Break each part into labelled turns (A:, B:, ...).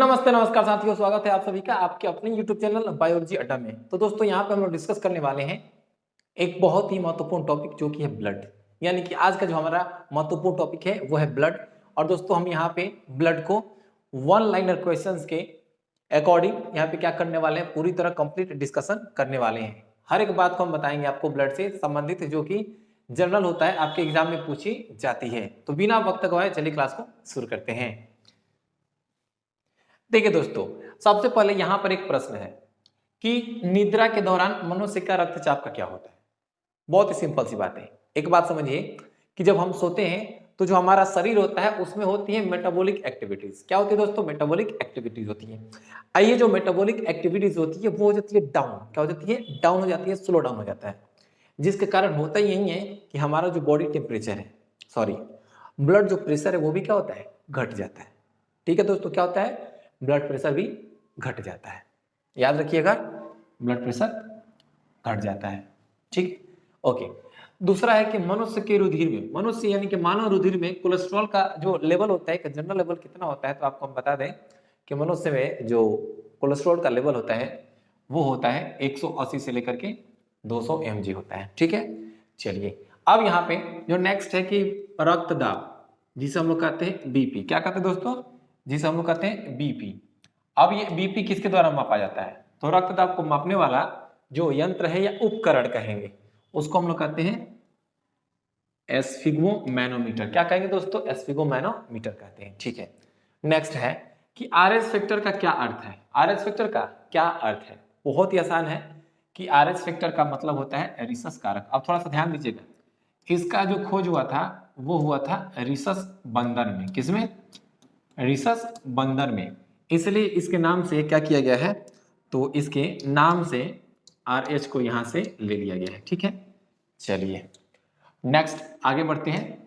A: नमस्ते नमस्कार साथियों, स्वागत है आप सभी का आपके अपने YouTube चैनल बायोलॉजी अड्डा में। तो दोस्तों यहाँ पे हम लोग डिस्कस करने वाले हैं एक बहुत ही महत्वपूर्ण टॉपिक जो कि है ब्लड। यानी कि आज का जो हमारा महत्वपूर्ण टॉपिक है वो है ब्लड। और दोस्तों हम यहाँ पे ब्लड को वन लाइनर क्वेश्चंस के अकॉर्डिंग यहाँ पे क्या करने वाले हैं, पूरी तरह कंप्लीट डिस्कशन करने वाले हैं। हर एक बात को हम बताएंगे आपको ब्लड से संबंधित, जो कि जनरल होता है, आपके एग्जाम में पूछी जाती है। तो बिना वक्त गवाए चलिए क्लास को शुरू करते हैं। देखिए दोस्तों, सबसे पहले यहां पर एक प्रश्न है कि निद्रा के दौरान मनुष्य का रक्तचाप का क्या होता है। बहुत ही सिंपल सी बात है। एक बात समझिए कि जब हम सोते हैं तो जो हमारा शरीर होता है उसमें होती है मेटाबॉलिक एक्टिविटीज। क्या होती है दोस्तों? मेटाबॉलिक एक्टिविटीज होती है। आइए, जो मेटाबॉलिक एक्टिविटीज होती है वो हो जाती है डाउन। क्या हो जाती है? डाउन हो जाती है, स्लो डाउन हो जाता है। जिसके कारण होता यही है कि हमारा जो बॉडी टेम्परेचर है, सॉरी ब्लड जो प्रेशर है वो भी क्या होता है? घट जाता है। ठीक है दोस्तों, क्या होता है? ब्लड प्रेशर भी घट जाता है। याद रखिएगा, ब्लड प्रेशर घट जाता है। ठीक, ओके। दूसरा है कि मनुष्य के रुधिर में, मनुष्य यानी कि मानव रुधिर में कोलेस्ट्रॉल का जो लेवल होता है, जनरल लेवल कितना होता है, तो आपको हम बता दें कि मनुष्य में जो कोलेस्ट्रॉल का लेवल होता है वो होता है 180 से लेकर के 200 mg होता है। ठीक है, चलिए अब यहाँ पे जो नेक्स्ट है कि रक्तदाब, जिसे हम लोग कहते हैं बीपी। क्या कहते हैं दोस्तों? जिसे हम लोग कहते हैं बीपी। अब ये बीपी किसके द्वारा मापा जाता है? तो रक्तदाब को मापने वाला जो यंत्र है या उपकरण कहेंगे उसको हम लोग कहते हैं एस्फिगोमैनोमीटर। क्या कहेंगे दोस्तों? एस्फिगोमैनोमीटर कहते हैं। ठीक है, नेक्स्ट है कि आरएस फैक्टर का क्या अर्थ है। आरएस फैक्टर का क्या अर्थ है? बहुत ही आसान है कि आरएस फैक्टर का मतलब होता है रिसस कारक। अब थोड़ा सा ध्यान दीजिएगा, इसका जो खोज हुआ था वो हुआ था रिसस बंदर में। किसमें? रिसस बंदर में। इसलिए इसके नाम से क्या किया गया है, तो इसके नाम से RH को यहां से ले लिया गया है। ठीक है, चलिए नेक्स्ट आगे बढ़ते हैं।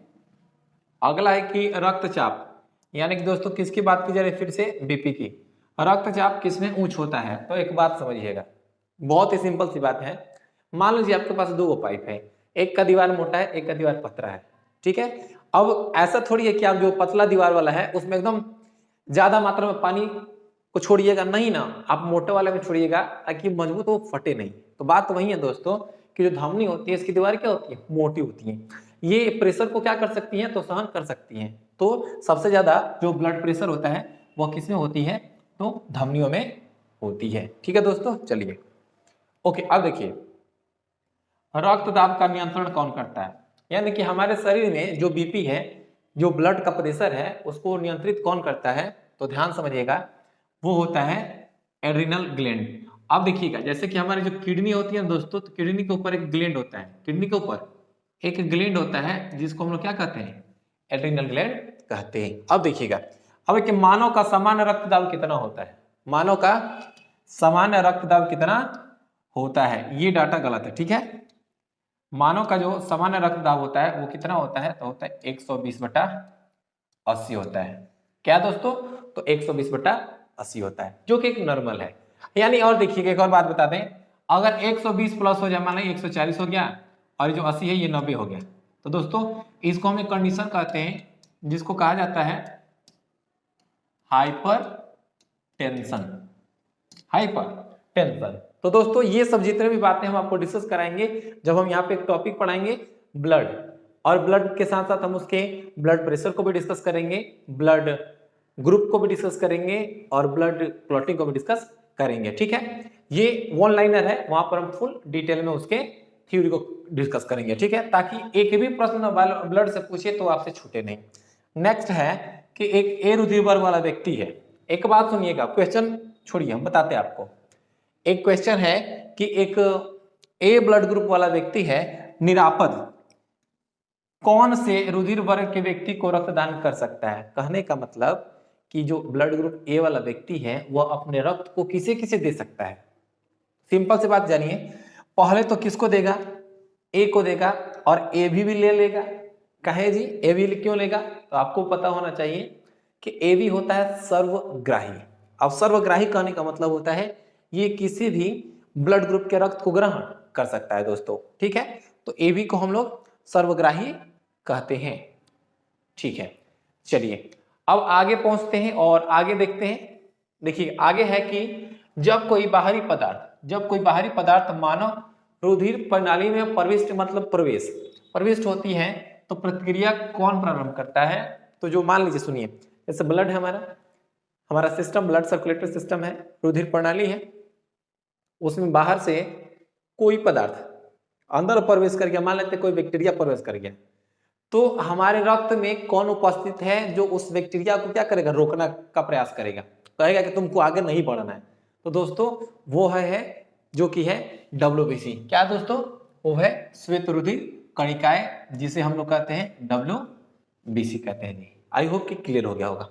A: अगला है कि रक्तचाप, यानी कि दोस्तों किसकी बात की जा रही है? फिर से बीपी की। रक्तचाप किसमें उच्च होता है? तो एक बात समझिएगा, बहुत ही सिंपल सी बात है। मान लीजिए आपके पास दो पाइप है, एक का दीवार मोटा है, एक का दीवार पतला है। ठीक है, अब ऐसा थोड़ी है कि आप जो पतला दीवार वाला है उसमें एकदम ज्यादा मात्रा में पानी को छोड़िएगा, नहीं ना, आप मोटे वाले में छोड़िएगा ताकि मजबूत हो, फटे नहीं। तो बात तो वही है दोस्तों कि जो धमनी होती है इसकी दीवार क्या होती है? मोटी होती है। ये प्रेशर को क्या कर सकती है? तो सहन कर सकती है। तो सबसे ज्यादा जो ब्लड प्रेशर होता है वो किसमें होती है? तो धमनियों में होती है। ठीक है दोस्तों, चलिए ओके। अब देखिए, रक्तदाब का नियंत्रण कौन करता है? यानी कि हमारे शरीर में जो बीपी है, जो ब्लड का प्रेशर है, उसको नियंत्रित कौन करता है? तो ध्यान समझिएगा, वो होता है एड्रिनल ग्लैंड। अब देखिएगा, जैसे कि हमारी जो किडनी होती है दोस्तों, तो किडनी के ऊपर एक ग्लैंड होता है। किडनी के ऊपर एक ग्लैंड होता है जिसको हम लोग क्या कहते हैं? एड्रिनल ग्लैंड कहते हैं। अब देखिएगा, अब एक मानव का सामान्य रक्तदाब कितना होता है? मानव का सामान्य रक्तदाब कितना होता है? ये डाटा गलत है। ठीक है, मानव का जो सामान्य रक्तदाब होता है वो कितना होता है? तो होता है 120/80 होता है। क्या दोस्तों? तो 120/80 होता है, जो कि एक नॉर्मल है। यानी और देखिए, एक और बात बता दें, अगर 120 प्लस हो जाए, मान लो 140 हो गया और जो 80 है ये 90 हो गया, तो दोस्तों इसको हम एक कंडीशन कहते हैं जिसको कहा जाता है हाइपर टेंशन। Hyper tension. तो दोस्तों ये सब जितने भी बातें हम आपको डिस्कस कराएंगे जब हम यहाँ पे एक टॉपिक पढ़ाएंगे ब्लड, और ब्लड के साथ साथ हम उसके ब्लड प्रेशर को भी डिस्कस करेंगे, ब्लड ग्रुप को भी डिस्कस करेंगे और ब्लड क्लॉटिंग को भी डिस्कस करेंगे। ठीक है, ये वन लाइनर है, वहां पर हम फुल डिटेल में उसके थ्योरी को डिस्कस करेंगे। ठीक है, ताकि एक भी प्रश्न ब्लड से पूछे तो आपसे छूटे नहीं। नेक्स्ट है कि एक ए रुधिर वर्ग वाला व्यक्ति है। एक बात सुनिएगा, क्वेश्चन छोड़िए, हम बताते हैं आपको। एक क्वेश्चन है कि एक ए ब्लड ग्रुप वाला व्यक्ति है, निरापद कौन से रुधिर वर्ग के व्यक्ति को रक्तदान कर सकता है? कहने का मतलब कि जो ब्लड ग्रुप ए वाला व्यक्ति है वह अपने रक्त को किसे किसे दे सकता है? सिंपल सी बात जानिए, पहले तो किसको देगा? ए को देगा, और ए भी ले लेगा। कहे जी ए भी क्यों लेगा? तो आपको पता होना चाहिए कि ए भी होता है सर्वग्राही। अब सर्वग्राही कहने का मतलब होता है ये किसी भी ब्लड ग्रुप के रक्त को ग्रहण कर सकता है दोस्तों। ठीक है, तो ए बी को हम लोग सर्वग्राही कहते हैं। ठीक है, चलिए अब आगे पहुंचते हैं और आगे देखते हैं देखिए आगे है कि जब कोई बाहरी पदार्थ मानव रुधिर प्रणाली में प्रविष्ट मतलब प्रविष्ट होती है तो प्रतिक्रिया कौन प्रारंभ करता है? तो जो मान लीजिए सुनिए, जैसे ब्लड है हमारा सिस्टम ब्लड सर्कुलेटरी सिस्टम है, रुधिर प्रणाली है, उसमें बाहर से कोई पदार्थ अंदर प्रवेश कर गया, मान लेते कोई बैक्टीरिया प्रवेश कर गया, तो हमारे रक्त में कौन उपस्थित है जो उस बैक्टीरिया को क्या करेगा? रोकना का प्रयास करेगा, कहेगा कि तुमको आगे नहीं बढ़ना है। तो दोस्तों वो है जो कि है WBC। क्या दोस्तों? वो है श्वेत रुधिर कणिकाएं, जिसे हम लोग कहते हैं WBC कहते हैं जी। आई होप कि क्लियर हो गया होगा।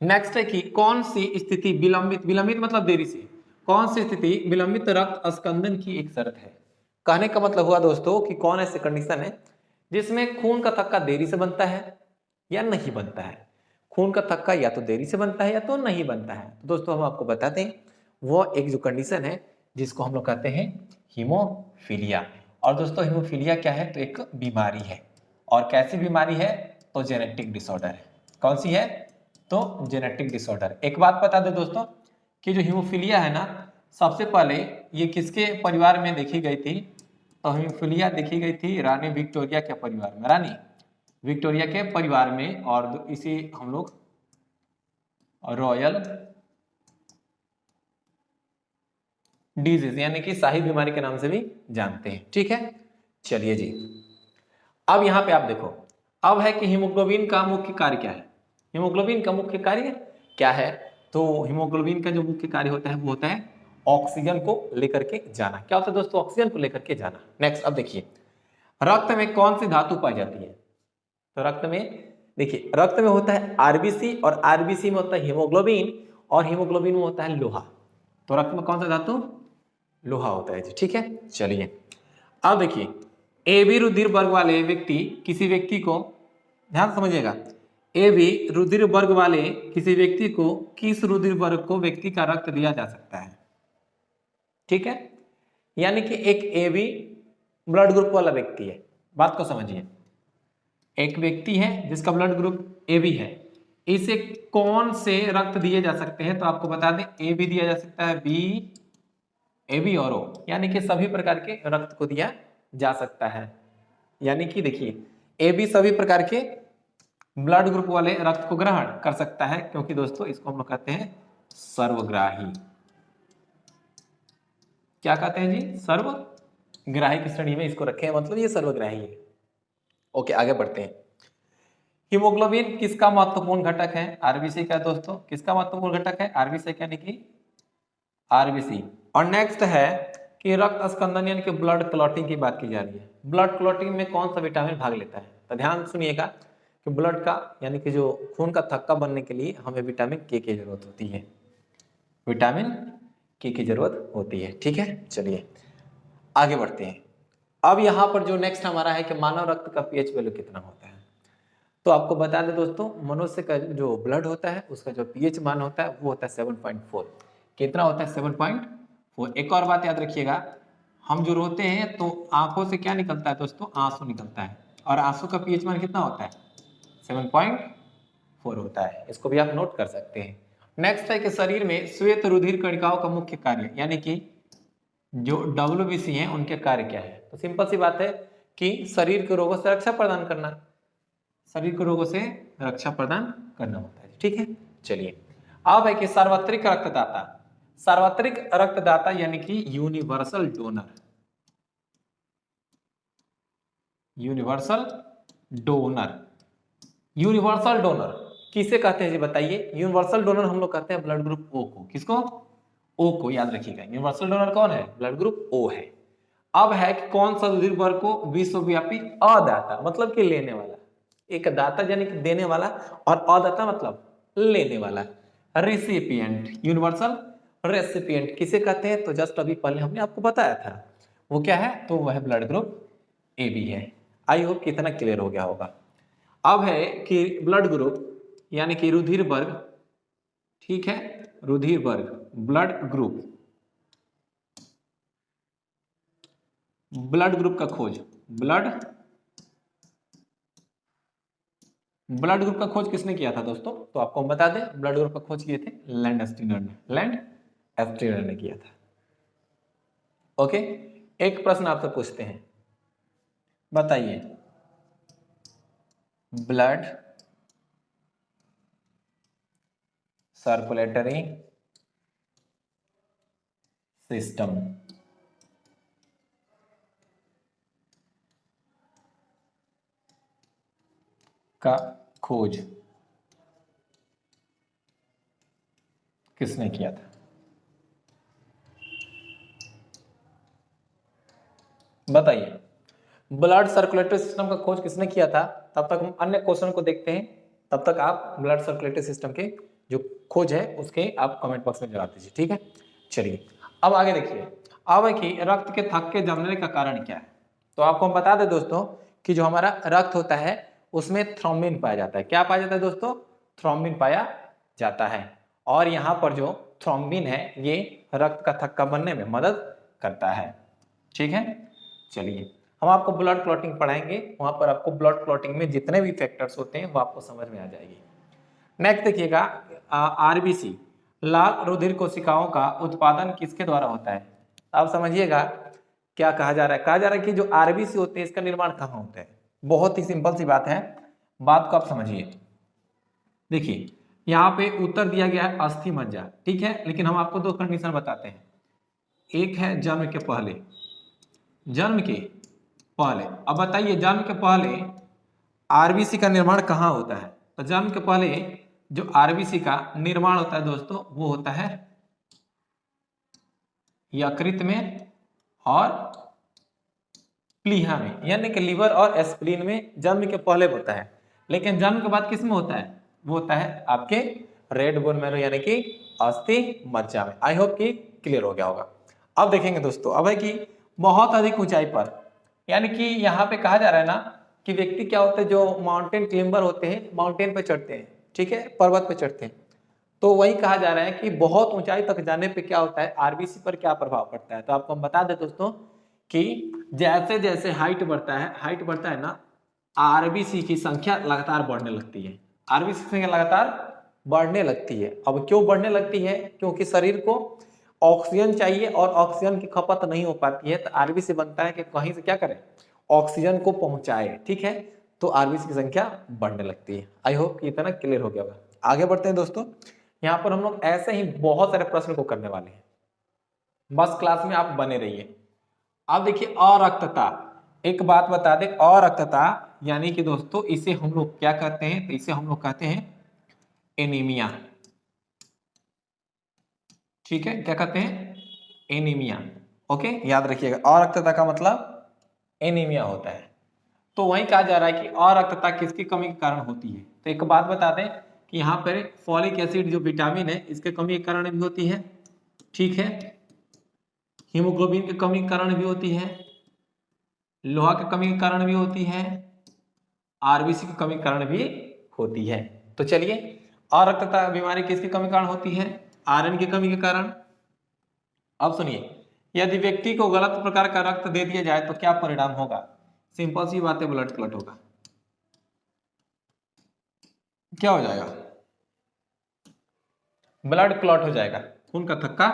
A: नेक्स्ट है कि कौन सी स्थिति विलंबित मतलब देरी से, कौन सी स्थिति विलंबित रक्त स्कंदन की एक शर्त है? कहने का मतलब हुआ दोस्तों कि कौन ऐसी कंडीशन है जिसमें खून का थक्का देरी से बनता है या नहीं बनता है। खून का थक्का या तो देरी से बनता है या तो नहीं बनता है। तो दोस्तों हम आपको बताते हैं वो एक जो कंडीशन है जिसको हम लोग कहते हैं हीमोफीलिया। और दोस्तों हीमोफीलिया क्या है? तो एक बीमारी है। और कैसी बीमारी है? तो जेनेटिक डिसऑर्डर है। कौन सी है? तो जेनेटिक डिसऑर्डर। एक बात बता दे दोस्तों कि जो हीमोफीलिया है ना, सबसे पहले ये किसके परिवार में देखी गई थी? तो हीमोफीलिया देखी गई थी रानी विक्टोरिया के परिवार में, रानी विक्टोरिया के परिवार में। और इसी हम लोग रॉयल डिजीज यानी कि शाही बीमारी के नाम से भी जानते हैं। ठीक है, चलिए जी। अब यहां पे आप देखो, अब है कि हीमोग्लोबिन का मुख्य कार्य क्या है? हीमोग्लोबिन का मुख्य कार्य क्या है? तो हीमोग्लोबिन का जो मुख्य कार्य होता है वो होता है ऑक्सीजन को लेकर के जाना। क्या होता है दोस्तों? ऑक्सीजन को लेकर के जाना। नेक्स्ट अब देखिए, रक्त में कौन सी धातु पाई जाती है? तो रक्त में देखिए, रक्त में होता है आरबीसी और आरबीसी में होता है हीमोग्लोबिन और हीमोग्लोबिन में होता है लोहा। तो रक्त में कौन सा धातु? लोहा होता है जी। ठीक है, चलिए अब देखिए, AB रुधिर वर्ग वाले व्यक्ति किसी व्यक्ति को, ध्यान समझिएगा, AB रुधिर वर्ग वाले किसी व्यक्ति को किस रुधिर वर्ग को व्यक्ति का रक्त दिया जा सकता है? ठीक है, यानी कि एक AB ब्लड ग्रुप वाला व्यक्ति है, बात को समझिए, एक व्यक्ति है जिसका ब्लड ग्रुप AB है, इसे कौन से रक्त दिए जा सकते हैं? तो आपको बता दें AB दिया जा सकता है, B, AB और O, यानी कि सभी प्रकार के रक्त को दिया जा सकता है। यानी कि देखिए AB सभी प्रकार के ब्लड ग्रुप वाले रक्त को ग्रहण कर सकता है, क्योंकि दोस्तों इसको हम लोग कहते हैं सर्वग्राही। क्या कहते हैं जी? सर्वग्राही की श्रेणी में इसको रखे हैं, मतलब ये सर्वग्राही है। ओके, आगे बढ़ते हैं। हीमोग्लोबिन किसका महत्वपूर्ण घटक है? आरबीसी का। दोस्तों किसका महत्वपूर्ण घटक है? आरबीसी का, यानी कि आरबीसी। और नेक्स्ट है कि रक्त स्कंदन यानी कि ब्लड क्लॉटिंग की बात की जा रही है। ब्लड क्लॉटिंग में कौन सा विटामिन भाग लेता है? तो ध्यान सुनिएगा कि ब्लड का यानी कि जो खून का थक्का बनने के लिए हमें विटामिन के की जरूरत होती है, विटामिन के की जरूरत होती है। ठीक है, चलिए आगे बढ़ते हैं। अब यहाँ पर जो नेक्स्ट हमारा है कि मानव रक्त का पीएच वैल्यू कितना होता है? तो आपको बता दें दोस्तों, मनुष्य का जो ब्लड होता है उसका जो पीएच मान होता है वो होता है 7.4। कितना होता है? 7.4। एक और बात याद रखिएगा, हम जो रोते हैं तो आंखों से क्या निकलता है दोस्तों? आंसू निकलता है, और आंसू का पीएच मान कितना होता है? 7.4 होता है। इसको भी आप नोट कर सकते हैं। नेक्स्ट है कि शरीर में श्वेत रुधिर कणिकाओं का मुख्य कार्य यानी कि जो WBC है उनके कार्य क्या है? तो सिंपल सी बात है कि शरीर के रोगों से रक्षा प्रदान करना, शरीर के रोगों से रक्षा प्रदान करना होता है। ठीक है, चलिए अब है कि सार्वत्रिक रक्तदाता, सार्वत्रिक रक्तदाता यानी कि universal donor, universal donor, universal donor किसे कहते हैं जी बताइए? यूनिवर्सल डोनर हम लोग कहते हैं ब्लड ग्रुप O को। किसको? O को, याद रखिएगा। यूनिवर्सल डोनर कौन है? ब्लड ग्रुप O है। अब है कि कौन सा रुधिर वर्ग को विश्वव्यापी अदाता मतलब कि लेने वाला, एक दाता यानी कि देने वाला और अदाता मतलब लेने वाला, रेसिपिएंट, यूनिवर्सल रेसिपिएंट किसे कहते हैं? तो जस्ट अभी पहले हमने आपको बताया था वो क्या है, तो वह ब्लड ग्रुप AB है। आई होप कितना क्लियर हो गया होगा। अब है कि ब्लड ग्रुप यानी कि रुधिर वर्ग, ठीक है, रुधिर वर्ग, ब्लड ग्रुप, ब्लड ग्रुप का खोज, ब्लड ब्लड ग्रुप का खोज किसने किया था दोस्तों? तो आपको हम बता दें, ब्लड ग्रुप का खोज किए थे लैंडस्टीनर ने, लैंडस्टीनर ने किया था। ओके, एक प्रश्न आपसे पूछते हैं, बताइए ब्लड सर्कुलेटरी सिस्टम का खोज किसने किया था? बताइए ब्लड सर्कुलेटरी सिस्टम का खोज किसने किया था? तब तक हम अन्य क्वेश्चन को देखते हैं, तब तक आप ब्लड सर्कुलेटरी सिस्टम के जो खोज है उसके आप कमेंट बॉक्स में जवाब दीजिए, ठीक है। चलिए अब आगे देखिए, अब है कि रक्त के थक्के के जमने का कारण क्या है? तो आपको हम बता दें दोस्तों कि जो हमारा रक्त होता है उसमें थ्रोम्बिन पाया जाता है। क्या पाया जाता है दोस्तों? थ्रोम्बिन पाया जाता है, और यहाँ पर जो थ्रोम्बिन है ये रक्त का थक्का बनने में मदद करता है, ठीक है। चलिए हम आपको ब्लड क्लॉटिंग पढ़ाएंगे, वहां पर आपको ब्लड क्लॉटिंग में जितने भी फैक्टर्स होते हैं वो आपको समझ में आ जाएगी। नेक्स्ट देखिएगा, आरबीसी लाल रुधिर कोशिकाओं का उत्पादन किसके द्वारा होता है? आप समझिएगा क्या कहा जा रहा है। कहा जा रहा है कि जो आरबीसी होते हैं इसका निर्माण कहाँ होता है। बहुत ही सिंपल सी बात है, बात को आप समझिए। देखिए यहाँ पे उत्तर दिया गया है अस्थि मज्जा, ठीक है, लेकिन हम आपको दो कंडीशन बताते हैं। एक है जन्म के पहले, जन्म के पहले। अब बताइए जन्म के पहले आरबीसी का निर्माण कहाँ होता है? तो जन्म के पहले जो आरबीसी का निर्माण होता है दोस्तों वो होता है यकृत में और प्लीहा में, यानी कि लीवर और एस्प्लीन में जन्म के पहले होता है। लेकिन जन्म के बाद किस में होता है? वो होता है आपके रेड बोन मैरो यानी कि अस्थि मज्जा में। आई होप कि क्लियर हो गया होगा। अब देखेंगे दोस्तों, अब है कि बहुत अधिक ऊंचाई पर, यानी कि यहाँ पे कहा जा रहा है ना कि व्यक्ति क्या होते हैं जो माउंटेन क्लाइंबर होते हैं, माउंटेन पे चढ़ते हैं, ठीक है, पर्वत पे चढ़ते हैं, तो वही कहा जा रहा है कि बहुत ऊंचाई तक जाने पे क्या होता है, आरबीसी पर क्या प्रभाव पड़ता है। तो आपको हम बता दें दोस्तों कि जैसे जैसे हाइट बढ़ता है ना, आरबीसी की संख्या लगातार बढ़ने लगती है। आरबीसी की संख्या लगातार बढ़ने लगती है। अब क्यों बढ़ने लगती है? क्योंकि शरीर को ऑक्सीजन चाहिए और ऑक्सीजन की खपत नहीं हो पाती है, तो आरबीसी बनता है कि कहीं से क्या करे, ऑक्सीजन को पहुंचाए, ठीक है। तो आरबीसी की संख्या बढ़ने लगती है। आई होप कि इतना क्लियर हो गया होगा। आगे बढ़ते हैं दोस्तों, यहाँ पर हम लोग ऐसे ही बहुत सारे प्रश्न को करने वाले हैं, बस क्लास में आप बने रहिए। अब देखिए अरक्तता, एक बात बता दें, अरक्तता यानी कि दोस्तों इसे हम लोग क्या कहते हैं? तो इसे हम लोग कहते हैं एनीमिया, ठीक है। क्या कहते हैं? एनीमिया। ओके, याद रखिएगा अरक्तता का मतलब एनीमिया होता है। तो वही कहा जा रहा है कि अरक्तता किसकी कमी के कारण होती है। तो एक बात बता दें कि यहाँ पर फॉलिक एसिड जो विटामिन है इसके कमी के कारण भी होती है, ठीक है। हीमोग्लोबिन की कमी के कारण भी होती है, लोहा की कमी के कारण भी होती है, आरबीसी की कमी के कारण भी होती है। तो चलिए अरक्तता बीमारी किसकी कमी के कारण होती है? आयरन की कमी के कारण। अब सुनिए, यदि व्यक्ति को गलत प्रकार का रक्त दे दिया जाए तो क्या परिणाम होगा? सिंपल सी बात है, ब्लड क्लॉट होगा। क्या हो जाएगा? ब्लड क्लॉट हो जाएगा, खून का थक्का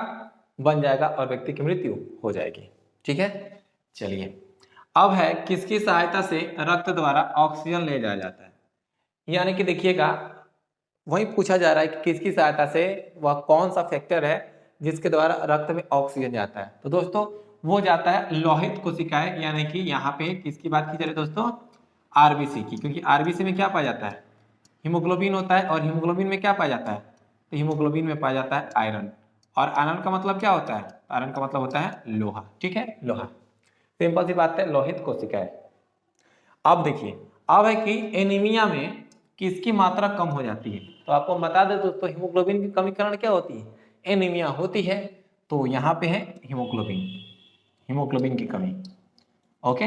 A: बन जाएगा और व्यक्ति की मृत्यु हो जाएगी, ठीक है। चलिए अब है किसकी सहायता से रक्त द्वारा ऑक्सीजन ले जाया जाता है? यानी कि देखिएगा वही पूछा जा रहा है कि किसकी सहायता से, वह कौन सा फैक्टर है जिसके द्वारा रक्त में ऑक्सीजन जाता है। तो दोस्तों वो जाता है लोहित कोशिकाएं, यानी कि यहाँ पे किसकी बात की जा रही है दोस्तों? आरबीसी की, क्योंकि आरबीसी में क्या पाया जाता है? हीमोग्लोबिन होता है, और हीमोग्लोबिन में क्या पाया जाता है? तो हीमोग्लोबिन में पाया जाता है आयरन, और आयरन का मतलब क्या होता है? आयरन का मतलब होता है लोहा, ठीक है, लोहा। सिंपल सी बात है, लोहित कोशिकाएं। अब देखिए, अब है कि एनीमिया में किसकी मात्रा कम हो जाती है? तो आपको बता दें दोस्तों हीमोग्लोबिन की कमी कारण क्या होती है? एनीमिया होती है। तो यहाँ पे है हीमोग्लोबिन, हीमोग्लोबिन की कमी। ओके,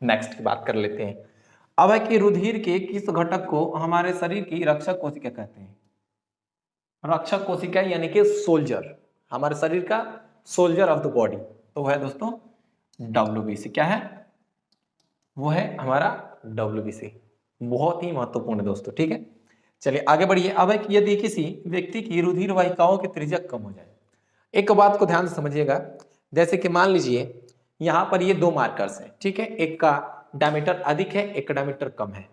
A: नेक्स्ट की बात कर लेते हैं। अब है कि रुधिर के किस घटक को हमारे शरीर की रक्षक कोशिका कहते हैं? रक्षक कोशिका यानी कि सोल्जर, हमारे शरीर का सोल्जर ऑफ द बॉडी, तो है दोस्तों डब्ल्यूबीसी। क्या है? वो है हमारा डब्ल्यूबीसी। बहुत ही महत्वपूर्ण है दोस्तों, ठीक है। चलिए आगे बढ़िए। अब है कि यदि किसी व्यक्ति की रुधिर वाहिकाओं की त्रिज्या कम हो जाए, एक बात को ध्यान से समझिएगा, जैसे कि मान लीजिए यहाँ पर ये दो मार्कर्स हैं, ठीक है, एक का डायमीटर अधिक है, एक का डायमीटर कम है।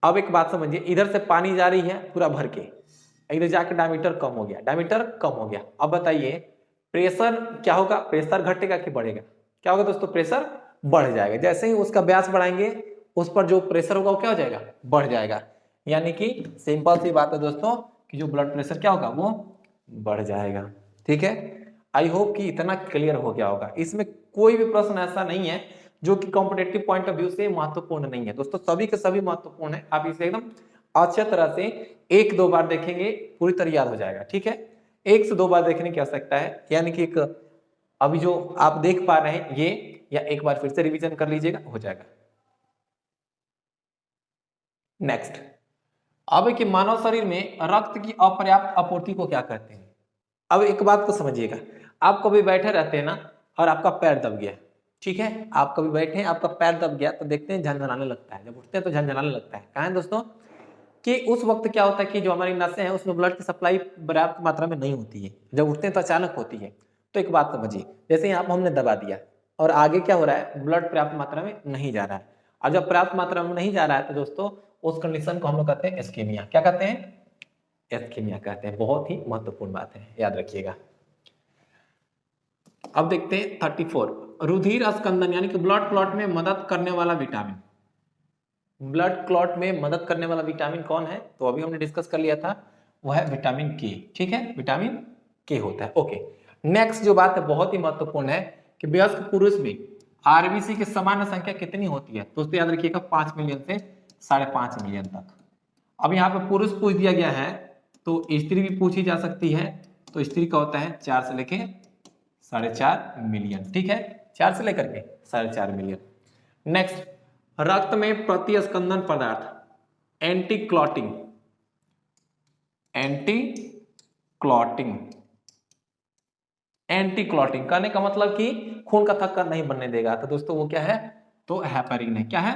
A: अब एक बात समझिए, इधर से पानी जा रही है पूरा भर के, इधर जाके डायमीटर कम हो गया, डायमीटर कम हो गया। अब बताइए प्रेशर क्या होगा, प्रेशर घटेगा कि बढ़ेगा? क्या होगा दोस्तों, प्रेशर बढ़ जाएगा। जैसे ही उसका व्यास बढ़ाएंगे उस पर जो प्रेशर होगा वो क्या हो जाएगा, बढ़ जाएगा। यानी कि सिंपल सी बात है दोस्तों कि जो ब्लड प्रेशर क्या होगा वो बढ़ जाएगा, ठीक है। आई होप कि इतना क्लियर हो गया होगा। इसमें कोई भी प्रश्न ऐसा नहीं है जो कि कॉम्पिटेटिव पॉइंट ऑफ व्यू से महत्वपूर्ण नहीं है दोस्तों, सभी के सभी महत्वपूर्ण है। आप इसे एकदम अच्छे तरह से एक दो बार देखेंगे पूरी तरह याद हो जाएगा, ठीक है। एक से दो बार देखने की आवश्यकता है, यानी कि एक अभी जो आप देख पा रहे हैं ये, या एक बार फिर से रिवीजन कर लीजिएगा, हो जाएगा। नेक्स्ट, अब कि मानव शरीर में रक्त की अपर्याप्त आपूर्ति को क्या कहते हैं? अब एक बात को समझिएगा, आप कभी बैठे रहते हैं ना और आपका पैर दब गया, ठीक है, आप कभी बैठे हैं आपका पैर दब गया तो देखते हैं झनझनाने लगता है, जब उठते हैं तो झनझनाने लगता है। कहा है दोस्तों कि उस वक्त क्या होता है कि जो हमारी नसें हैं उसमें ब्लड की सप्लाई पर्याप्त मात्रा में नहीं होती है, जब उठते हैं तो अचानक होती है। तो एक बात समझिए, जैसे यहाँ पर हमने दबा दिया और आगे क्या हो रहा है, ब्लड पर्याप्त मात्रा में नहीं जा रहा है, और जब पर्याप्त मात्रा में नहीं जा रहा है तो दोस्तों उस कंडीशन को हम लोग कहते हैं इस्कीमिया। क्या कहते हैं, इस्कीमिया कहते हैं। बहुत ही महत्वपूर्ण बात है, याद रखिएगा। अब देखते हैं 34, रुधिर स्कंदन यानी कि ब्लड क्लॉट में मदद करने वाला विटामिन। ब्लड क्लॉट में मदद करने वाला विटामिन कौन है, तो अभी हमने डिस्कस कर लिया था, वो है विटामिन के, ठीक है, विटामिन के होता है। ओके, नेक्स्ट जो बात है बहुत ही महत्वपूर्ण है कि वयस्क पुरुष में आरबीसी की सामान्य संख्या कितनी होती है? दोस्तों याद रखिएगा 5 मिलियन से 5.5 मिलियन तक। अब यहाँ पे पुरुष पूछ दिया गया है तो स्त्री भी पूछी जा सकती है, तो स्त्री का होता है 4 से लेके 4.5 मिलियन, ठीक है, 4 से लेकर के 4.5 मिलियन। नेक्स्ट, रक्त में प्रतिस्कंदन पदार्थ anti clotting, anti clotting, anti clotting करने का मतलब कि खून का थक्का नहीं बनने देगा, तो दोस्तों वो क्या है, तो हेपरिन है। क्या है,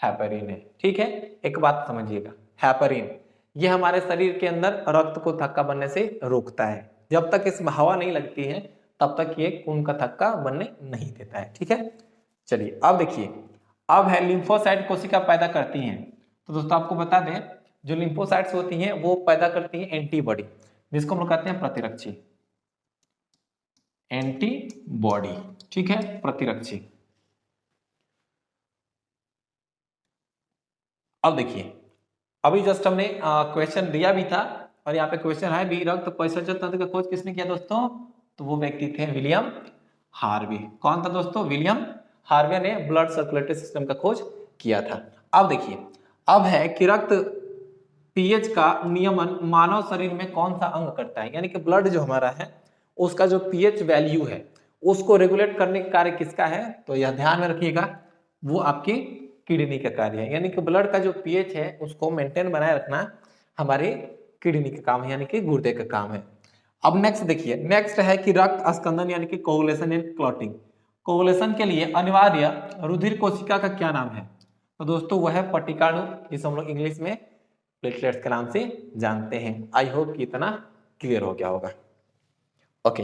A: हेपरिन है, ठीक है। एक बात समझिएगा, हेपरिन ये हमारे शरीर के अंदर रक्त को थक्का बनने से रोकता है। जब तक इसमें हवा नहीं लगती है तब तक ये खून का थक्का बनने नहीं देता है, ठीक है। चलिए अब देखिए, अब है लिम्फोसाइट कोशिका पैदा करती हैं। तो दोस्तों आपको बता दें जो लिम्फोसाइट्स होती हैं वो पैदा करती हैं एंटीबॉडी, जिसको हम लोग कहते हैं प्रतिरक्षी, एंटीबॉडी, ठीक है, प्रतिरक्षी। अब देखिए, अभी जस्ट हमने क्वेश्चन दिया भी था और यहाँ पे क्वेश्चन है भी, रक्त परिसंचरण तंत्र का खोज किसने किया दोस्तों? तो वो व्यक्ति थे विलियम हार्वे। कौन था दोस्तों? विलियम हार्वे ने ब्लड सर्कुलेटरी सिस्टम का खोज किया था। अब देखिए, अब है कि रक्त पीएच का नियमन मानव शरीर में कौन सा अंग करता है? यानी कि ब्लड जो हमारा है उसका जो पीएच वैल्यू है उसको रेगुलेट करने का कार्य किसका है? तो यह ध्यान में रखिएगा, वो आपके किडनी का कार्य है। यानी कि ब्लड का जो पीएच है उसको मेंटेन बनाए रखना हमारे किडनी का काम है, यानी कि गुर्दे का काम है। अब नेक्स्ट देखिए, नेक्स्ट है कि रक्त स्कंदन यानी कि कोगुलेशन एंड क्लॉटिंग। कोगुलेशन के लिए अनिवार्य रुधिर कोशिका का क्या नाम है? तो दोस्तों वह है पट्टिकाणु, जिसे हम लोग इंग्लिश में प्लेटलेट्स के नाम से जानते हैं। आई होप कि इतना क्लियर हो गया होगा। ओके,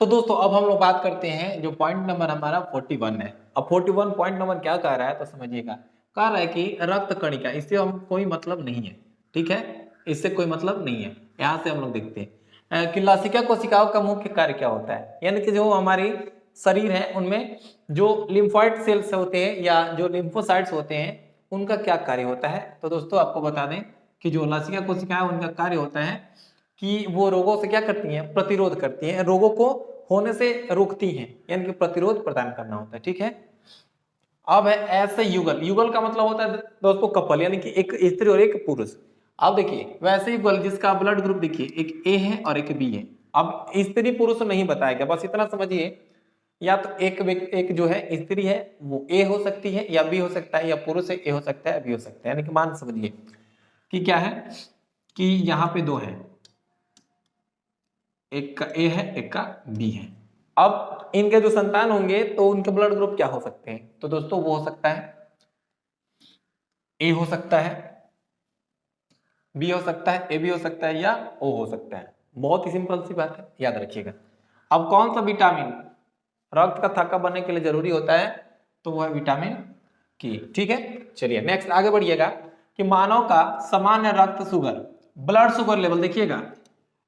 A: तो दोस्तों अब हम लोग बात करते हैं जो पॉइंट नंबर हमारा 41 है। अब 41 पॉइंट नंबर क्या कह रहा है तो समझिएगा, कह रहा है कि रक्त कणिका, इससे हम कोई मतलब नहीं है, ठीक है, इससे कोई मतलब नहीं है। यहां से हम लोग देखते हैं कि लसिका कोशिकाओं का मुख्य कार्य क्या होता है। यानी कि जो हमारी शरीर है उनमें जो लिम्फोइड सेल्स होते हैं या जो लिम्फोसाइट्स होते हैं उनका क्या कार्य होता है? तो दोस्तों आपको बता दें कि जो लसिका कोशिका है उनका कार्य होता है कि वो रोगों से क्या करती हैं? प्रतिरोध करती हैं, रोगों को होने से रोकती हैं, यानी कि प्रतिरोध प्रदान करना होता है, ठीक है। अब है ऐसे युगल, युगल का मतलब होता है दोस्तों कपल, यानी कि एक स्त्री और एक पुरुष। अब देखिए वैसे युगल जिसका ब्लड ग्रुप देखिए एक ए है और एक बी है। अब स्त्री पुरुष नहीं बताएगा, बस इतना समझिए, या तो एक जो है स्त्री है वो ए हो सकती है या बी हो सकता है, या पुरुष है ए हो सकता है बी हो सकता है। यानी कि मान समझिए कि क्या है कि यहाँ पे दो है, एक का ए है एक का बी है। अब इनके जो संतान होंगे तो उनके ब्लड ग्रुप क्या हो सकते हैं? तो दोस्तों वो हो सकता है ए हो सकता है, बी हो सकता है, ए भी हो सकता है, या ओ हो सकता है। बहुत ही सिंपल सी बात है, याद रखिएगा। अब कौन सा विटामिन रक्त का थक्का बनने के लिए जरूरी होता है, तो वो है विटामिन की। ठीक है, चलिए नेक्स्ट आगे बढ़िएगा कि मानव का सामान्य रक्त शुगर, ब्लड शुगर लेवल देखिएगा,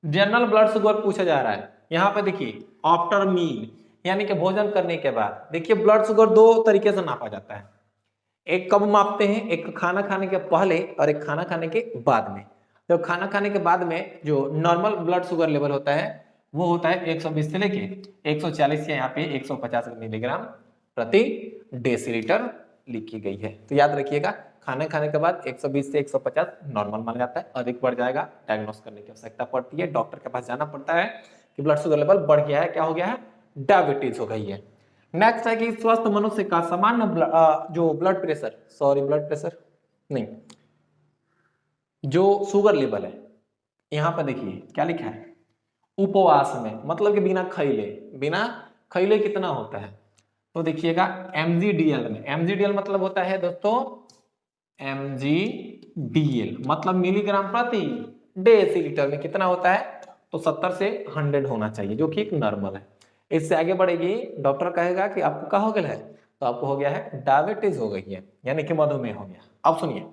A: जनरल ब्लड शुगर पूछा जा रहा है। यहाँ पे देखिए आफ्टर मील यानी कि भोजन करने के बाद। देखिए ब्लड शुगर दो तरीके से नापा जाता है, एक कब मापते हैं, एक खाना खाने के पहले और एक खाना खाने के बाद में। तो खाना खाने के बाद में जो नॉर्मल ब्लड शुगर लेवल होता है वो होता है 120 से लेके 140 या यहाँ पे 150 मिलीग्राम प्रति डेसीलीटर लिखी गई है। तो याद रखिएगा, खाना खाने के बाद 120 से 150 नॉर्मल माना जाता है, अधिक बढ़ जाएगा डायग्नोस करने की आवश्यकता पड़ती है, डॉक्टर के पास जाना पड़ता है कि ब्लड शुगर लेवल बढ़ गया है, क्या हो गया है, डायबिटीज हो गई है। नेक्स्ट है कि स्वस्थ मनुष्य का सामान्य जो blood pressure, sorry blood pressure नहीं, जो शुगर लेवल है, यहां पर देखिए क्या लिखा है, उपवास में, मतलब कि बिना खैले कितना होता है, तो देखिएगा mgdl में, mgdl मतलब होता है दोस्तों, mgdl मतलब मिलीग्राम प्रति डेसीलीटर में कितना होता है, तो 70 से 100 होना चाहिए, जो कि एक नॉर्मल है। इससे आगे बढ़ेगी, डॉक्टर कहेगा कि आपको क्या हो गया है, तो आपको हो गया है डायबिटीज हो गई है, यानी कि मधुमेह हो गया। अब सुनिए,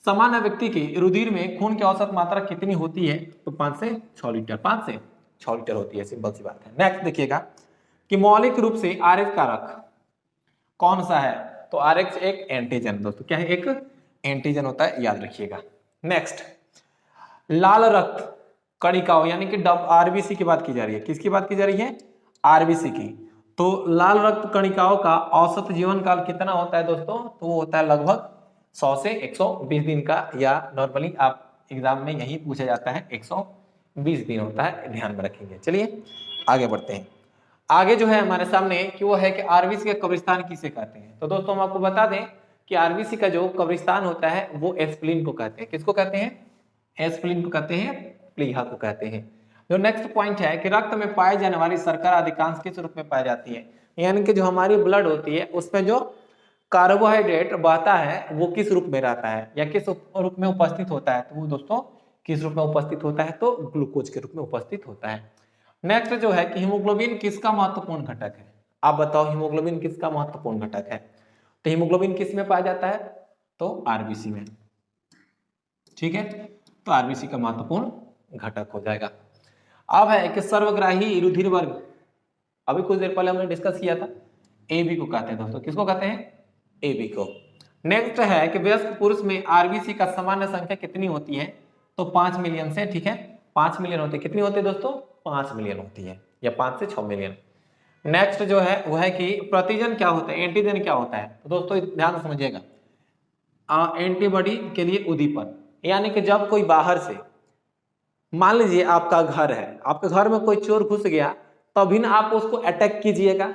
A: सामान्य व्यक्ति के रुधिर में खून की औसत मात्रा कितनी होती है, तो 5 से 6 लीटर, 5 से 6 लीटर होती है, सिंपल सी बात है। नेक्स्ट देखिएगा कि मौलिक रूप से आरएच कारक कौन सा है, तो आरएच एक एंटीजन दोस्तों, क्या है, एक एंटीजन होता है, याद रखिएगा। नेक्स्ट लाल रक्त कणिकाओं यानी कि आरबीसी की बात की जा रही है, किसकी बात की जा रही है, आरबीसी की। तो लाल रक्त कणिकाओं का औसत जीवन काल कितना होता है दोस्तों, तो वो होता है लगभग 100 से 120 दिन का, या नॉर्मली आप एग्जाम में यही पूछा जाता है 120 दिन होता है, ध्यान में रखेंगे। चलिए आगे बढ़ते हैं। आगे जो है हमारे सामने कि वो है कि आरबीसी का कब्रिस्तान किसे कहते हैं, तो दोस्तों हम आपको बता दें कि आरबीसी का जो कब्रिस्तान होता है वो एस्प्लीन को कहते हैं, किसको कहते हैं, एस्प्लीन को कहते हैं, प्लीहा को कहते हैं। जो नेक्स्ट पॉइंट है कि रक्त में पाई जाने वाली शर्करा अधिकांश किस रूप में पाई जाती है, यानी कि जो हमारी ब्लड होती है उसमें जो कार्बोहाइड्रेट बहता है वो किस रूप में रहता है या किस रूप में उपस्थित होता है, तो वो दोस्तों किस रूप में उपस्थित होता है, तो ग्लूकोज के रूप में उपस्थित होता है। नेक्स्ट जो है कि हीमोग्लोबिन किसका महत्वपूर्ण घटक है, आप बताओ हीमोग्लोबिन किसका महत्वपूर्ण घटक है, तो हीमोग्लोबिन किस में पाया जाता है, तो आरबीसी में। ठीक है, तो आरबीसी का महत्वपूर्ण घटक हो जाएगा। अब है कि सर्वग्राही रुधिर वर्ग, अभी कुछ देर पहले हमने डिस्कस किया था, ए बी को कहते हैं दोस्तों, किसको कहते हैं, ए बी को। नेक्स्ट है कि वयस्क पुरुष में आरबीसी का सामान्य संख्या कितनी होती है, तो 5 मिलियन से, ठीक है 5 मिलियन होती है, कितनी होती है दोस्तों, 5 मिलियन होती है, या 5 से 6 मिलियन। नेक्स्ट जो है वो है कि प्रतिजन क्या होता है, एंटीजन क्या होता है, तो दोस्तों ध्यान से समझिएगा, एंटीबॉडी के लिए उद्दीपन, यानी कि जब कोई बाहर से, मान लीजिए आपका घर है, आपके घर में कोई चोर घुस गया, तभी ना आप उसको अटैक कीजिएगा,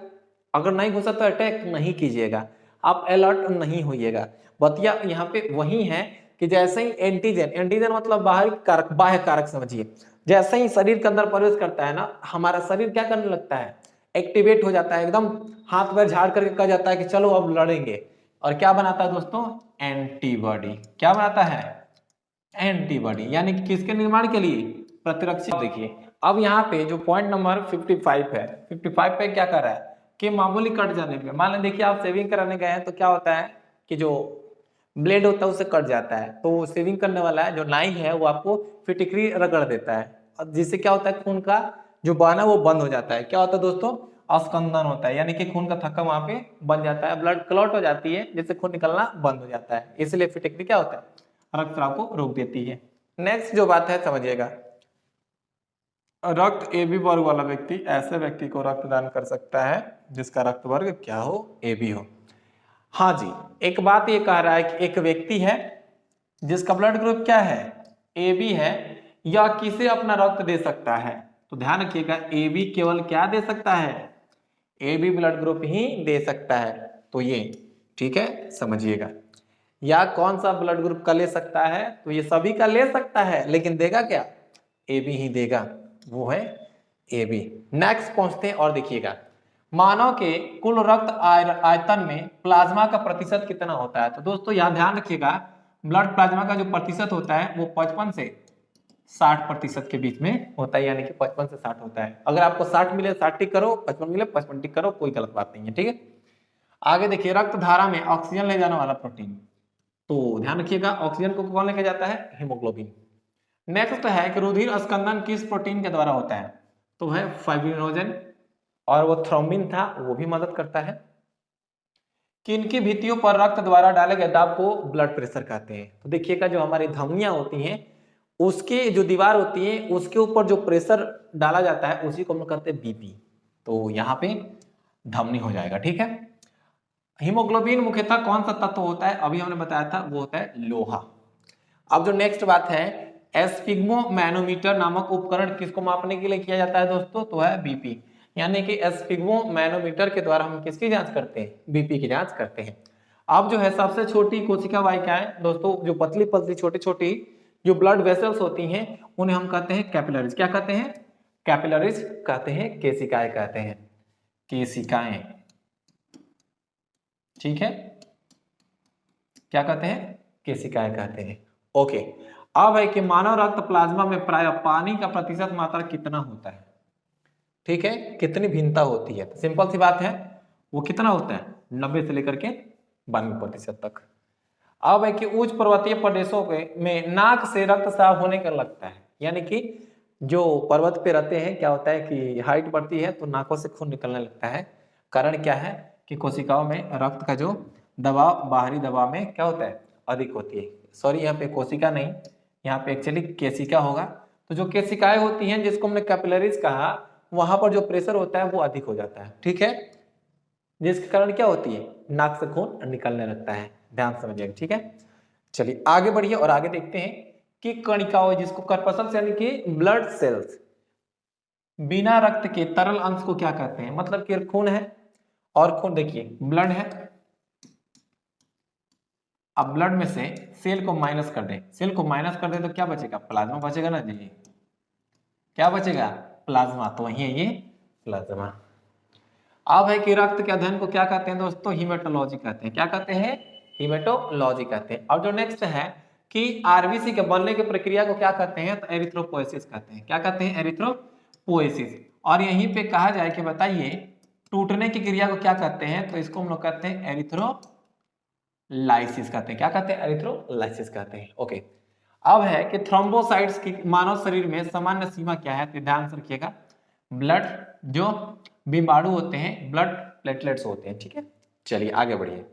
A: अगर नहीं घुसा तो अटैक नहीं कीजिएगा, आप अलर्ट नहीं होइएगा। बतिया यहाँ पे वही है कि जैसे ही एंटीजन, एंटीजन मतलब बाहरी कारक, बाह्य कारक समझिए, जैसे ही शरीर के अंदर प्रवेश करता है ना, हमारा शरीर क्या करने लगता है, एक्टिवेट हो जाता है, एकदम हाथ पैर झाड़ करके कह जाता है कि चलो अब लड़ेंगे, और क्या बनाता है दोस्तों, एंटीबॉडी, क्या बनाता है, एंटीबॉडी, यानी कि किसके निर्माण के लिए, प्रतिरक्षा। देखिए अब यहाँ पे जो पॉइंट नंबर 55 है, 55 पे क्या कर रहा है कि मामूली कट जाने पे, मान लें देखिए आप सेविंग कराने गए हैं, तो क्या होता है कि जो ब्लेड होता है उससे कट जाता है, तो सेविंग करने वाला है जो नाई है वो आपको फिटकरी रगड़ देता है, और जिससे क्या होता है, खून का जो बहना वो बंद हो जाता है, क्या होता है दोस्तों, अस्कंदन होता है, यानी कि खून का थक्का वहां पे बन जाता है, ब्लड क्लॉट हो जाती है, जिससे खून निकलना बंद हो जाता है, इसलिए फिटकरी क्या होता है, रक्त स्राव को रोक देती है। नेक्स्ट जो बात है समझिएगा, रक्त ए बी वर्ग वाला व्यक्ति ऐसे व्यक्ति को रक्तदान कर सकता है जिसका रक्त वर्ग क्या हो, ए बी हो। हाँ जी, एक बात ये कह रहा है कि एक व्यक्ति है जिसका ब्लड ग्रुप क्या है, ए बी है, या किसे अपना रक्त दे सकता है, तो ध्यान रखिएगा ए बी केवल क्या दे सकता है, ए बी ब्लड ग्रुप ही दे सकता है, तो ये ठीक है समझिएगा। या कौन सा ब्लड ग्रुप का ले सकता है, तो ये सभी का ले सकता है, लेकिन देगा क्या, ए बी ही देगा, वो है ए बी। नेक्स्ट पहुंचते हैं और देखिएगा, मानव के कुल रक्त आयतन में प्लाज्मा का प्रतिशत कितना होता है? तो दोस्तों यहाँ ध्यान रखिएगा, ब्लड प्लाज्मा का जो प्रतिशत होता है वो 55 से 60% के बीच में होता है, यानी कि 55 से 60 होता है। अगर आपको 60 मिले 60 टिक करो, 55 मिले 55 टिक करो, कोई गलत बात नहीं है, ठीक है। आगे देखिए, रक्त धारा में ऑक्सीजन ले जाने वाला प्रोटीन, तो ध्यान रखिएगा ऑक्सीजन को कौन लेके जाता है? हीमोग्लोबिन। नेक्स्ट है कि रुधिर स्कंदन किस प्रोटीन के द्वारा होता है? तो है फाइब्रिनोजन, और वो थ्रोम्बिन था, वो भी मदद करता है। किनकी भित्तियों पर रक्त द्वारा डाले गए दाब को ब्लड प्रेशर कहते हैं? तो देखिएगा, जो हमारी धमनियां होती हैं उसके जो दीवार होती है उसके ऊपर जो प्रेशर डाला जाता है उसी को हम कहते हैं बीपी, तो यहाँ पे धमनी हो जाएगा, ठीक है। हीमोग्लोबिन मुख्यतः कौन सा तत्व होता है? अभी हमने बताया था, वो होता है लोहा। अब जो नेक्स्ट बात है, एस्फिग्मोमैनोमीटर नामक उपकरण किसको मापने के लिए किया जाता है दोस्तों? तो है बीपी, यानी कि एस्फिग्मोमैनोमीटर के द्वारा हम किसकी जांच करते हैं? बीपी की जांच करते हैं। अब जो है सबसे छोटी कोशिका वाहिकाएं दोस्तों, जो पतली पतली छोटी छोटी जो ब्लड वेसल्स होती हैं उन्हें हम कहते हैं कैपिलरीज। क्या कहते हैं? कैपिलरीज कहते हैं, केशिकाएं कहते हैं, केशिकाएं, ठीक है। क्या कहते हैं? केशिकाएं कहते हैं। ओके, अब है कि मानव रक्त प्लाज्मा में प्राय पानी का प्रतिशत मात्रा कितना होता है? ठीक है, कितनी भिन्नता होती है? तो सिंपल सी बात है, वो कितना होता है? 90 से लेकर के 92% तक। अब है कि उच्च पर्वतीय प्रदेशों में नाक से रक्त साफ होने का लगता है, यानी कि जो पर्वत पे रहते हैं क्या होता है कि हाइट बढ़ती है तो नाकों से खून निकलने लगता है। कारण क्या है कि कोशिकाओं में रक्त का जो दबाव बाहरी दबाव में क्या होता है? अधिक होती है। सॉरी, यहाँ पे कोशिका नहीं, यहाँ पे एक्चुअली केशिका होगा। तो जो केशिकाएं होती हैं जिसको हमने कैपिलरीज कहा, वहां पर जो प्रेशर होता है वो अधिक हो जाता है, ठीक है, जिसके कारण क्या होती है? नाक से खून निकलने लगता है। ध्यान समझिएगा, ठीक है। चलिए आगे बढ़िए और आगे देखते हैं कि कणिकाओं, जिसको कर्पसल्स यानी कि ब्लड सेल्स, बिना रक्त के तरल अंश को क्या कहते हैं? मतलब कि खून है और खून देखिए ब्लड है, अब ब्लड में से सेल को माइनस कर दें, सेल को माइनस कर दें तो क्या बचेगा? प्लाज्मा बचेगा ना जी। क्या बचेगा? प्लाज्मा। तो वही है ये प्लाज्मा। अब है कि रक्त के अध्ययन को क्या कहते हैं दोस्तों? हीमेटोलॉजी कहते हैं। क्या कहते हैं? हीमेटोलॉजी कहते हैं। और जो नेक्स्ट है कि आरबीसी के बनने की प्रक्रिया को क्या कहते हैं? तो एरिथ्रोपोएसिस कहते हैं। क्या कहते हैं? एरिथ्रोपोएसिस। और यहीं पे कहा जाए कि बताइए टूटने की क्रिया को क्या कहते हैं? तो इसको हम लोग कहते हैं एरिथ्रोलाइसिस कहते हैं। क्या कहते हैं? एरिथ्रोलाइसिस कहते हैं। ओके, अब है कि थ्रोम्बोसाइट्स की मानव शरीर में सामान्य सीमा क्या है? तो ध्यान से रखिएगा, ब्लड जो बीमाणु होते हैं, ब्लड प्लेटलेट्स होते हैं, ठीक है। चलिए आगे बढ़िए।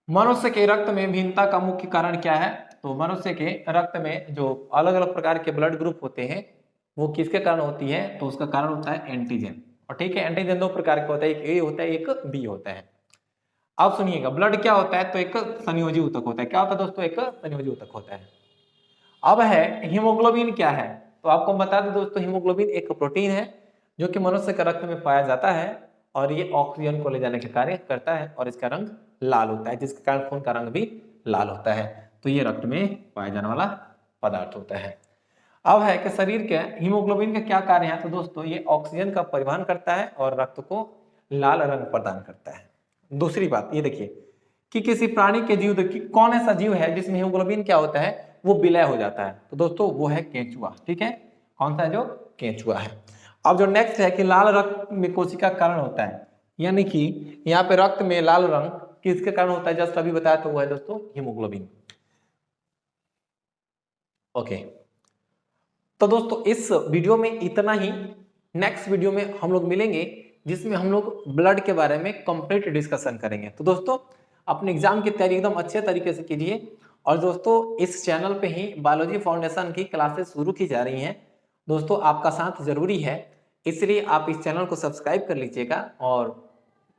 A: मनुष्य के रक्त में भिन्नता का मुख्य कारण क्या है? तो मनुष्य के रक्त में जो अलग अलग प्रकार के ब्लड ग्रुप होते हैं वो किसके कारण होती है? तो उसका कारण होता है एंटीजन। और ठीक है, एंटीजन दो प्रकार के होता है, एक ए होता है, एक बी होता है। अब सुनिएगा, ब्लड क्या होता है? तो एक संयोजी ऊतक होता है। क्या होता है दोस्तों? एक संयोजी ऊतक होता है। अब है हीमोग्लोबिन क्या है? तो आपको बता दें दोस्तों, हीमोग्लोबिन एक प्रोटीन है जो कि मनुष्य के रक्त में पाया जाता है और ये ऑक्सीजन को ले जाने का कार्य करता है और इसका रंग लाल होता है, जिसके कारण खून का रंग भी लाल होता है। तो ये रक्त में पाया जाने वाला पदार्थ होता है। अब है कि शरीर के हीमोग्लोबिन का क्या कार्य है? तो दोस्तों ये ऑक्सीजन का परिवहन करता है और रक्त को लाल रंग प्रदान करता है। दूसरी बात ये देखिए कि किसी प्राणी के जीव, कौन ऐसा जीव है जिसमें हीमोग्लोबिन क्या होता है? वो विलय हो जाता है। तो दोस्तों वो है केंचुआ, ठीक है। कौन सा है? जो केंचुआ है। अब जो नेक्स्ट है कि लाल रक्त में कोशिका कारण होता है, यानी कि यहाँ पे रक्त में लाल रंग किसके कारण होता है? जस्ट अभी बताया, तो वो है दोस्तों हीमोग्लोबिन। ओके, तो दोस्तों इस वीडियो में इतना ही। नेक्स्ट वीडियो में हम लोग मिलेंगे जिसमें हम लोग ब्लड के बारे में कंप्लीट डिस्कशन करेंगे। तो दोस्तों अपने एग्जाम की तैयारी एकदम अच्छे तरीके से कीजिए। और दोस्तों इस चैनल पे ही बायोलॉजी फाउंडेशन की क्लासेस शुरू की जा रही हैं। दोस्तों आपका साथ जरूरी है, इसलिए आप इस चैनल को सब्सक्राइब कर लीजिएगा और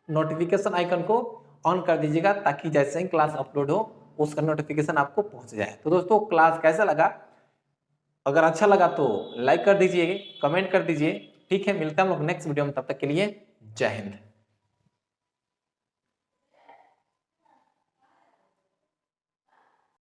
A: नोटिफिकेशन आइकन को ऑन कर दीजिएगा, ताकि जैसे ही क्लास अपलोड हो उसका नोटिफिकेशन आपको पहुंच जाए। तो दोस्तों क्लास कैसा लगा? अगर अच्छा लगा तो लाइक कर दीजिए, कमेंट कर दीजिए, ठीक है। मिलते हैं हम लोग नेक्स्ट वीडियो में, तब तक के लिए जय हिंद।